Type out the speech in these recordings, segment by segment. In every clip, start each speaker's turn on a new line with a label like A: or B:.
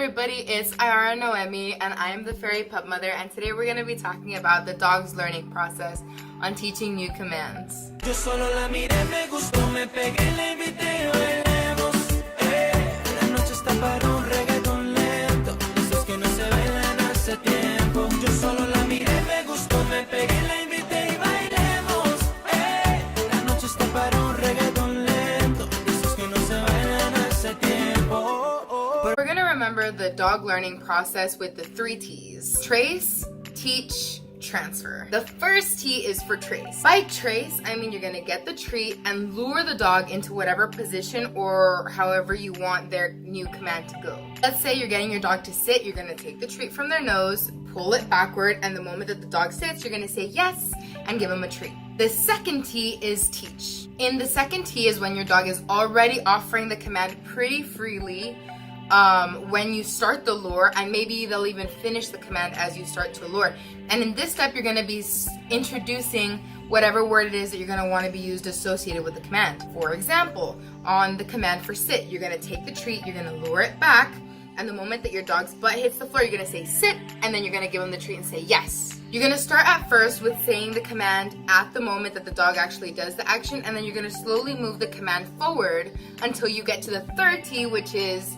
A: everybody, it's Ayara Noemi and I am the Fairy-Pup mother, and today we're going to be talking about the dog's learning process on teaching new commands. We're going to remember the dog learning process with the 3T's. Trace, teach, transfer. The first T is for trace. By trace, I mean you're going to get the treat and lure the dog into whatever position or however you want their new command to go. Let's say you're getting your dog to sit, you're going to take the treat from their nose, pull it backward, and the moment that the dog sits, you're going to say yes and give them a treat. The second T is teach. In the second T is when your dog is already offering the command pretty freely when you start the lure, and maybe they'll even finish the command as you start to lure. And in this step, you're going to be introducing whatever word it is that you're going to want to be used associated with the command. For example, on the command for sit, you're going to take the treat, you're going to lure it back, and the moment that your dog's butt hits the floor, you're going to say sit, and then you're going to give them the treat and say yes. You're going to start at first with saying the command at the moment that the dog actually does the action, and then you're going to slowly move the command forward until you get to the third T, which is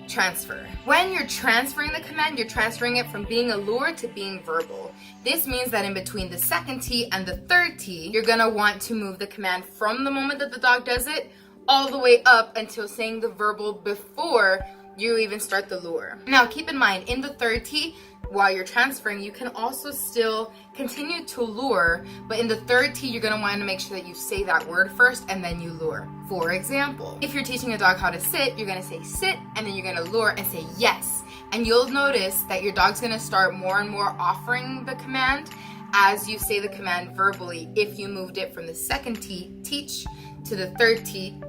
A: transfer. When you're transferring the command, you're transferring it from being a lure to being verbal. This means that in between the second T and the third T, you're gonna want to move the command from the moment that the dog does it all the way up until saying the verbal before you even start the lure. Now keep in mind, in the third T, while you're transferring, you can also still continue to lure, but in the third T, you're gonna want to make sure that you say that word first and then you lure. For example, if you're teaching a dog how to sit, you're gonna say sit, and then you're gonna lure and say yes. And you'll notice that your dog's gonna start more and more offering the command as you say the command verbally if you moved it from the second T, teach, to the third T,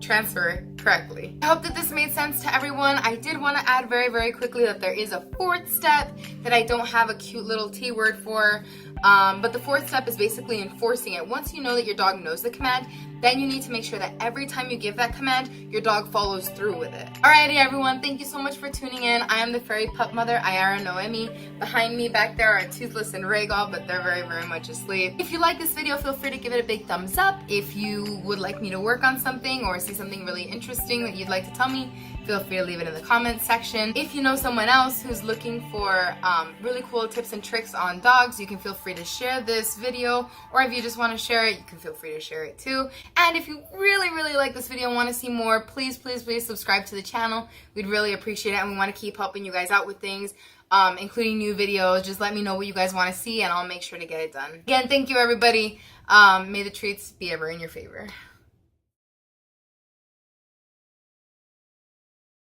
A: transfer correctly. I hope that this made sense to everyone. I did want to add very quickly that there is a fourth step that I don't have a cute little T word for, but the fourth step is basically enforcing it. Once you know that your dog knows the command, then you need to make sure that every time you give that command, your dog follows through with it. Alrighty everyone, thank you so much for tuning in. I am the Fairy-Pup mother, Ayara Noemi. Behind me back there are Toothless and Rhaegal, but they're very much asleep. If you like this video, feel free to give it a big thumbs up. If you would like me to work on something or see something really interesting that you'd like to tell me, feel free to leave it in the comments section. If you know someone else who's looking for really cool tips and tricks on dogs, you can feel free to share this video, or if you just want to share it, you can feel free to share it too. And if you really like this video and want to see more, please subscribe to the channel. We'd really appreciate it, and we want to keep helping you guys out with things, including new videos. Just let me know what you guys want to see and I'll make sure to get it done. Again, thank you everybody. May the treats be ever in your favor.